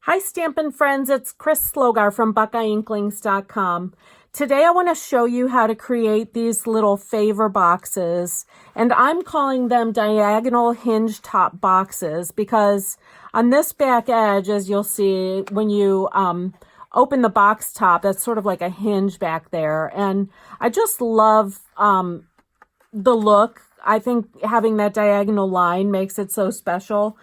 Hi Stampin' friends, it's Chris Slogar from BuckeyeInklings.com. Today I want to show you how to create these little favor boxes, and I'm calling them diagonal hinge top boxes because on this back edge, as you'll see when you open the box top, that's sort of like a hinge back there, and I just love the look. I think having that diagonal line makes it so special.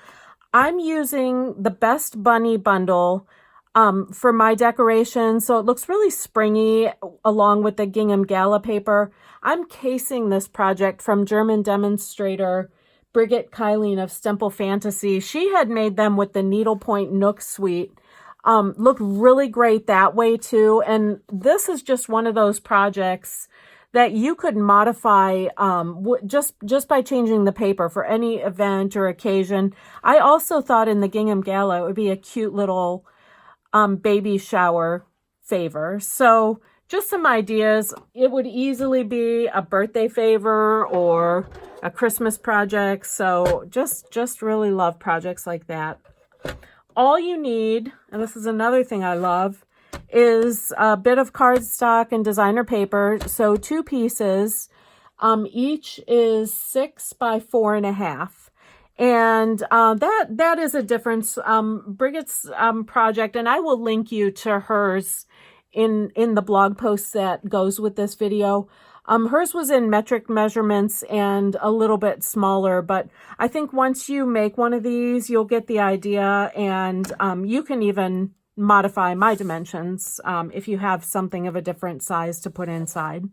I'm using the Best Bunny bundle for my decoration, so it looks really springy along with the Gingham Gala paper. I'm casing this project from German demonstrator Brigitte Keiling of Stemple Fantasy. She had made them with the needlepoint Nook Suite. Look really great that way too, and this is just one of those projects that you could modify just by changing the paper for any event or occasion. I also thought in the Gingham Gala it would be a cute little baby shower favor. So just some ideas. It would easily be a birthday favor or a Christmas project. So just really love projects like that. All you need, and this is another thing I love, is a bit of cardstock and designer paper. So 2 pieces, each is 6 by 4.5. And that is a difference. Brigitte's project, and I will link you to hers in the blog post that goes with this video. Hers was in metric measurements and a little bit smaller, but I think once you make one of these, you'll get the idea, and you can even modify my dimensions if you have something of a different size to put inside.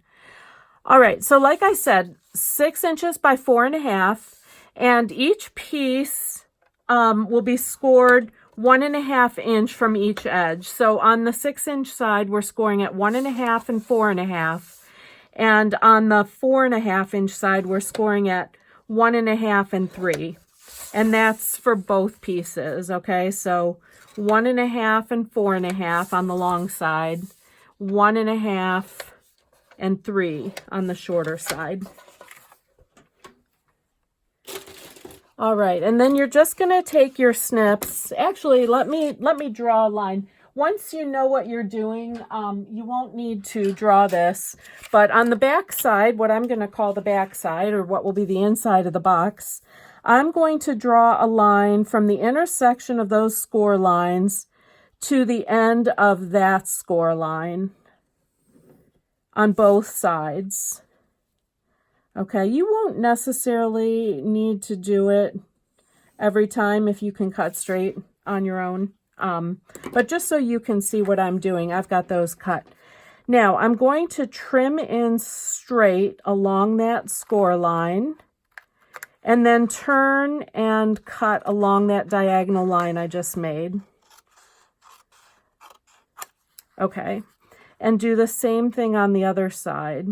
All right, so like I said, 6 inches by 4.5, and each piece will be scored 1.5 inch from each edge. So on the 6-inch side, we're scoring at 1.5 and 4.5. And on the 4.5-inch side, we're scoring at 1.5 and 3. And that's for both pieces, okay? So 1.5 and 4.5 on the long side, 1.5 and 3 on the shorter side. All right, and then you're just gonna take your snips. Actually, let me draw a line. Once you know what you're doing, you won't need to draw this, but on the back side, what I'm gonna call the back side, or what will be the inside of the box, I'm going to draw a line from the intersection of those score lines to the end of that score line on both sides. Okay, you won't necessarily need to do it every time if you can cut straight on your own. But just so you can see what I'm doing, I've got those cut. Now, I'm going to trim in straight along that score line, and then turn and cut along that diagonal line I just made. Okay, and do the same thing on the other side.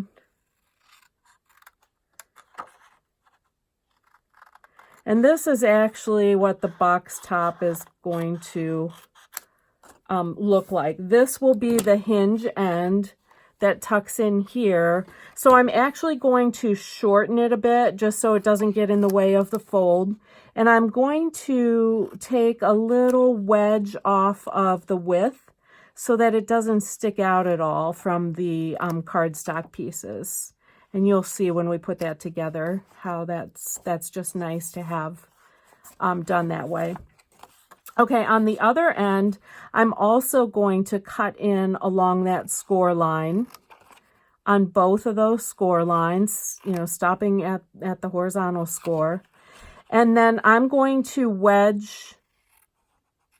And this is actually what the box top is going to look like. This will be the hinge end that tucks in here. So I'm actually going to shorten it a bit just so it doesn't get in the way of the fold. And I'm going to take a little wedge off of the width so that it doesn't stick out at all from the cardstock pieces. And you'll see when we put that together how that's just nice to have done that way. Okay, on the other end, I'm also going to cut in along that score line on both of those score lines, you know, stopping at the horizontal score. And then I'm going to wedge,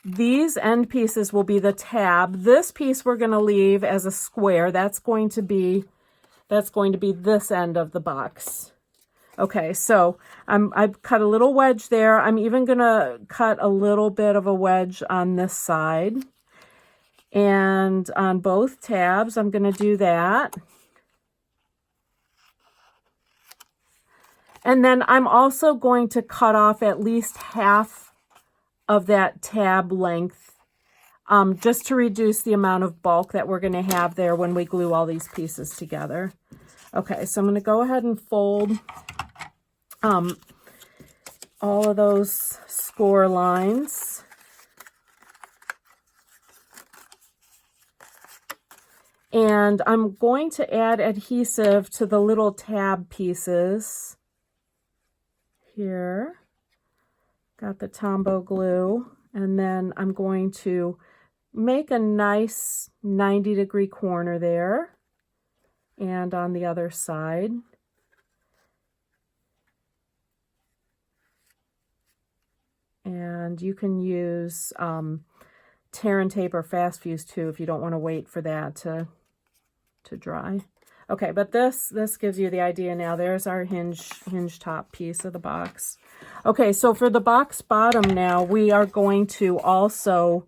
these end pieces will be the tab. This piece we're going to leave as a square. That's going to be this end of the box. Okay, so I've cut a little wedge there. I'm even going to cut a little bit of a wedge on this side. And on both tabs, I'm going to do that. And then I'm also going to cut off at least half of that tab length just to reduce the amount of bulk that we're going to have there when we glue all these pieces together. Okay, so I'm going to go ahead and fold all of those score lines. And I'm going to add adhesive to the little tab pieces here. Got the Tombow glue, and then I'm going to make a nice 90-degree corner there and on the other side. And you can use tear and tape or fast fuse too if you don't want to wait for that to dry. Okay, but this gives you the idea now. There's our hinge top piece of the box. Okay, so for the box bottom now, we are going to also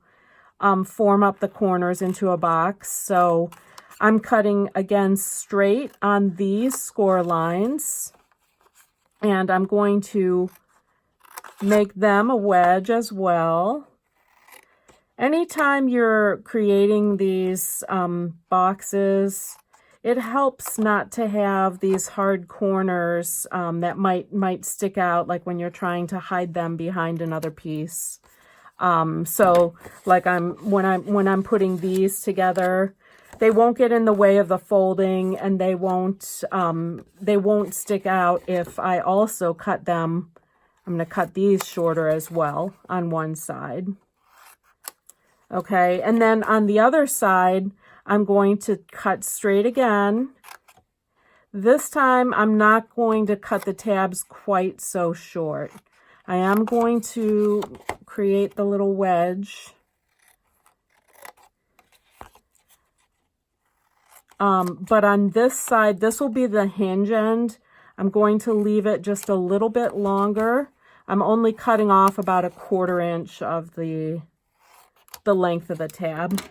form up the corners into a box. So I'm cutting again straight on these score lines, and I'm going to make them a wedge as well. Anytime you're creating these boxes, it helps not to have these hard corners that might stick out, like when you're trying to hide them behind another piece. So like when I'm putting these together, they won't get in the way of the folding, and they won't stick out if I also cut them. I'm going to cut these shorter as well on one side. Okay, and then on the other side, I'm going to cut straight again. This time, I'm not going to cut the tabs quite so short. I am going to create the little wedge. But on this side, this will be the hinge end. I'm going to leave it just a little bit longer. I'm only cutting off about 1/4 inch of the length of the tab.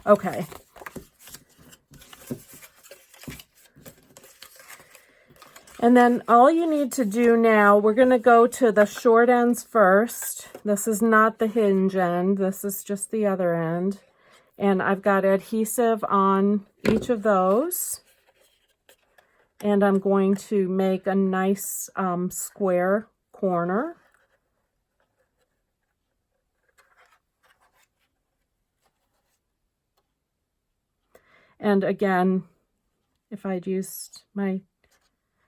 Okay. And then all you need to do now, we're going to go to the short ends first. This is not the hinge end. This is just the other end. And I've got adhesive on each of those. And I'm going to make a nice square corner. And again, if I'd used my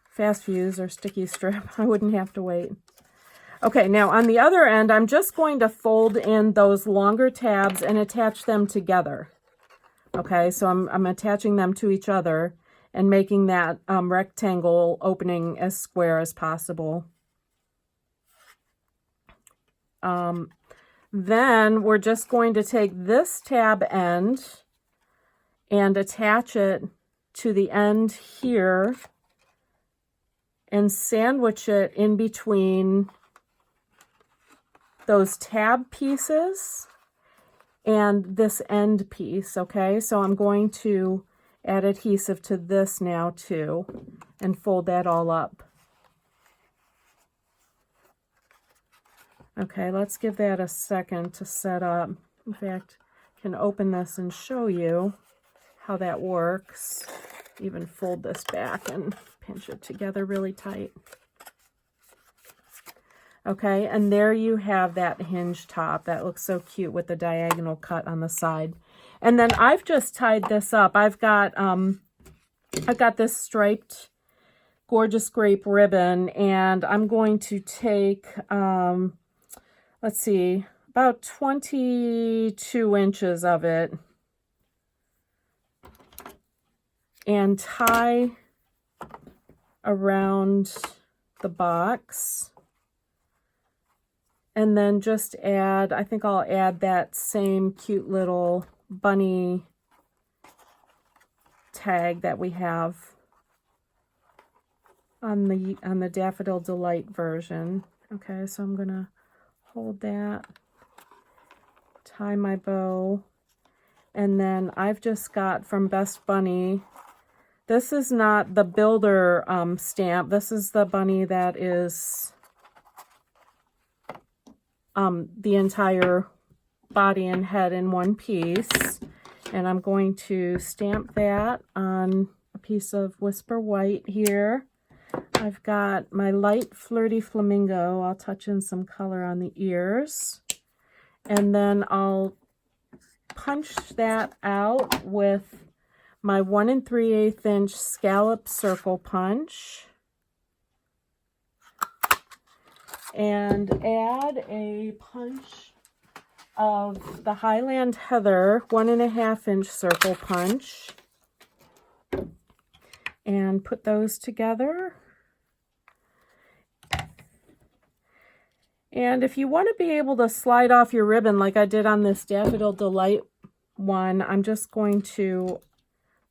fast fuse or sticky strip, I wouldn't have to wait. Okay, now on the other end, I'm just going to fold in those longer tabs and attach them together. Okay, so I'm attaching them to each other and making that rectangle opening as square as possible. Then we're just going to take this tab end and attach it to the end here and sandwich it in between those tab pieces and this end piece, okay? So I'm going to add adhesive to this now too and fold that all up. Okay, let's give that a second to set up. In fact, I can open this and show you how that works. Even fold this back and pinch it together really tight. Okay, and there you have that hinge top. That looks so cute with the diagonal cut on the side. And then I've just tied this up. I've got this striped gorgeous grape ribbon, and I'm going to take let's see, about 22 inches of it and tie around the box. And then just add, I think I'll add that same cute little bunny tag that we have on the Daffodil Delight version. Okay, so I'm gonna hold that, tie my bow, and then I've just got from Best Bunny. This is not the builder stamp. This is the bunny that is the entire body and head in one piece. And I'm going to stamp that on a piece of Whisper White here. I've got my light Flirty Flamingo. I'll touch in some color on the ears. And then I'll punch that out with my 1 3/8 inch scallop circle punch and add a punch of the Highland Heather 1 1/2 inch circle punch and put those together. And if you want to be able to slide off your ribbon like I did on this Daffodil Delight one, I'm just going to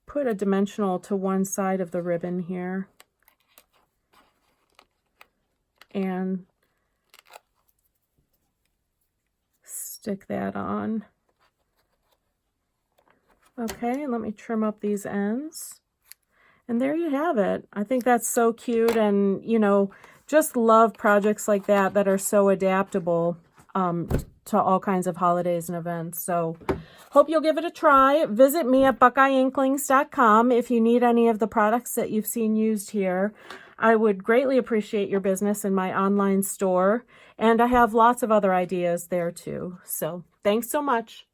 put a dimensional to one side of the ribbon here and stick that on. Okay, let me trim up these ends. And there you have it. I think that's so cute, and you know, just love projects like that that are so adaptable to all kinds of holidays and events. So hope you'll give it a try. Visit me at buckeyeinklings.com if you need any of the products that you've seen used here. I would greatly appreciate your business in my online store, and I have lots of other ideas there too. So thanks so much.